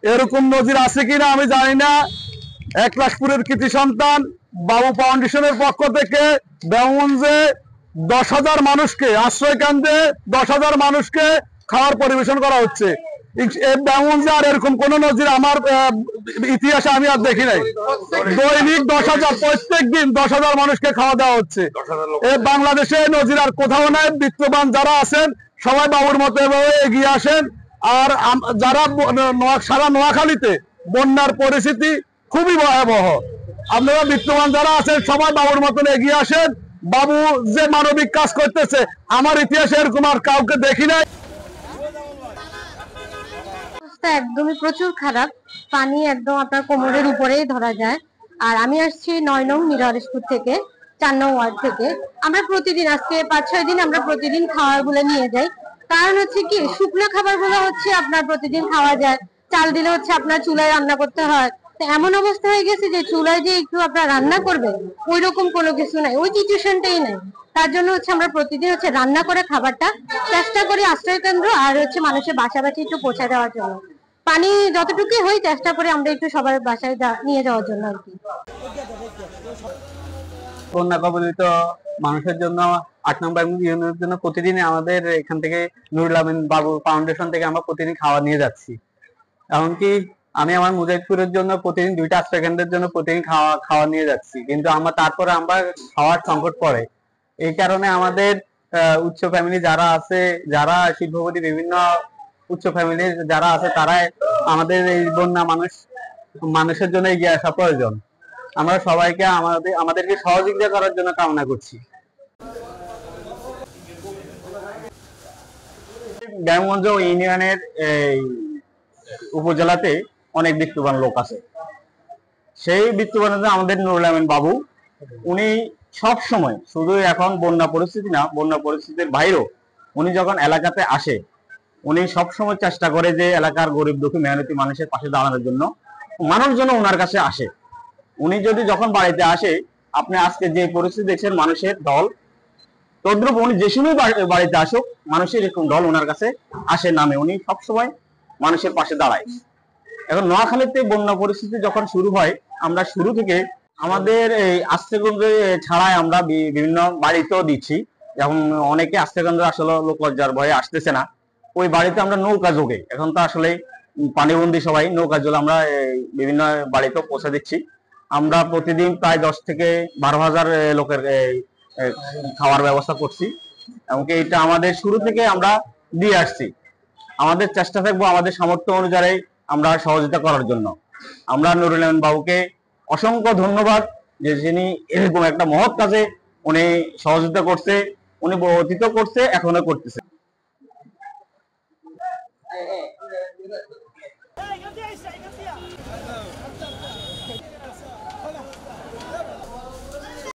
এরকম নজির আছে কিনা আমি জানি না। একলাশপুরের কৃতি সন্তান বাবু ফাউন্ডেশনের পক্ষ থেকে দেওয়ানগঞ্জে 10,000 মানুষকে আশ্রয় কেন্দ্রে 10,000 মানুষকে খাবার পরিবেশন করা হচ্ছে। দেওয়ানগঞ্জে আর এরকম কোন নজির আমার ইতিহাসে আমি আর দেখি নাই। দৈনিক 10,000, প্রত্যেক দিন 10,000 মানুষকে খাওয়া দেওয়া হচ্ছে। বাংলাদেশে নজির আর কোথাও নাই। বিত্তবান যারা আছেন সবাই বাবুর মতো এভাবে এগিয়ে আসেন। আর যারা সারা নোয়াখালীতে বন্যার পরিস্থিতি খুবই ভয়াবহ, আপনারা বিত্তবান যারা আছেন সবাই বাবুর মতন এগিয়ে আসেন। বাবু যে মানবিক কাজ করতেছে আমার ইতিহাসে এরকম আর কাউকে দেখি নাই। একদমই প্রচুর খারাপ, পানি একদম আপনার কোমরের উপরেই ধরা যায়। আর আমি আসছি 9 নং মিরহরেশপুর থেকে, 4 নং ওয়ার্ড থেকে। আমরা প্রতিদিন আজকে 5-6 দিন আমরা প্রতিদিন খাবারগুলো নিয়ে যাই। কারণ হচ্ছে কি, শুকনো খাবারগুলো হচ্ছে আপনার প্রতিদিন খাওয়া যায়, চাল দিলে হচ্ছে আপনার চুলায় রান্না করতে হয়। তো এমন অবস্থা হয়ে গেছে যে চুলায় যে একটু আপনার রান্না করবে ওই রকম কোনো কিছু নাই, ওই সিচুয়েশনটাই নাই। তার জন্য হচ্ছে আমরা প্রতিদিন হচ্ছে রান্না করে খাবারটা চেষ্টা করি আশ্রয় কেন্দ্র আর হচ্ছে মানুষের বাসা বাসি একটু পৌঁছে দেওয়ার জন্য। পানি যতটুকু হয় চেষ্টা করি আমরা একটু সবার বাসায় নিয়ে যাওয়ার জন্য আর কি। বন্যা কবলিত মানুষের জন্য 8 নম্বর ইউনিয়নের জন্য প্রতিদিন আমাদের এখান থেকে নুরুল আমিন বাবু ফাউন্ডেশন থেকে আমরা প্রতিদিন খাওয়া নিয়ে যাচ্ছি। এমনকি আমি আমার মুজাহিদপুরের জন্য প্রতিদিন 2টা আশ্রয় কেন্দ্রের জন্য প্রতিদিন খাওয়া নিয়ে যাচ্ছি, কিন্তু তারপরে আমরা খাওয়ার সংকট পড়ে। এই কারণে আমাদের উচ্চ ফ্যামিলি যারা আছে, যারা শিল্পপতি বিভিন্ন উচ্চ ফ্যামিলি যারা আছে, তারাই আমাদের এই বন্যা মানুষের জন্য এগিয়ে আসা প্রয়োজন। আমরা সবাইকে আমাদেরকে সহযোগিতা করার জন্য কামনা করছি। দেওয়ানগঞ্জ ইউনিয়নের উপজেলাতে অনেক বিত্তবান লোক আছে। সেই বিত্তবান আমাদের নুরুল আমিন বাবু, উনি সব সময়, শুধু এখন বন্যা পরিস্থিতি না, বন্যা পরিস্থিতির বাইরেও উনি যখন এলাকাতে আসে উনি সবসময় চেষ্টা করে যে এলাকার গরিব দুঃখী মেহনতি মানুষের পাশে দাঁড়ানোর জন্য। মানুষজন ওনার কাছে আসে। উনি যদি যখন বাড়িতে আসে, আপনি আজকে যে পরিস্থিতি দেখছেন মানুষের ঢল, তদ্রুপ উনি যে সময় বাড়িতে আসুক মানুষের এরকম ঢল ওনার কাছে আসে নামে। উনি সবসময় মানুষের পাশে দাঁড়ায়। এখন নোয়াখালীতে বন্যা পরিস্থিতি যখন শুরু হয়, আমরা শুরু থেকে আমাদের এই আশ্রয়কেন্দ্র ছাড়াই আমরা বিভিন্ন বাড়িতেও দিচ্ছি। এখন অনেকে আশ্রয়কেন্দ্র আসলে লোক লজ্জার ভয়ে আসতেছে না, ওই বাড়িতে আমরা নৌকা যোগে, এখন তো আসলে পানিবন্দী সবাই, নৌকা যোগে আমরা বিভিন্ন বাড়িতেও পৌঁছে দিচ্ছি। আমরা প্রতিদিন প্রায় 10 থেকে 12,000 লোকের খাওয়ার ব্যবস্থা করছি। এমনকি এটা আমাদের শুরু থেকে আমরা দিয়ে আসছি। আমাদের চেষ্টা থাকবো আমাদের সামর্থ্য অনুযায়ী আমরা সহযোগিতা করার জন্য। আমরা নুরুল আমিন বাবুকে অসংখ্য ধন্যবাদ যে যিনি এরকম একটা মহৎ কাজে উনি সহযোগিতা করছে, উনি অতীত করছে, এখনো করতেছে।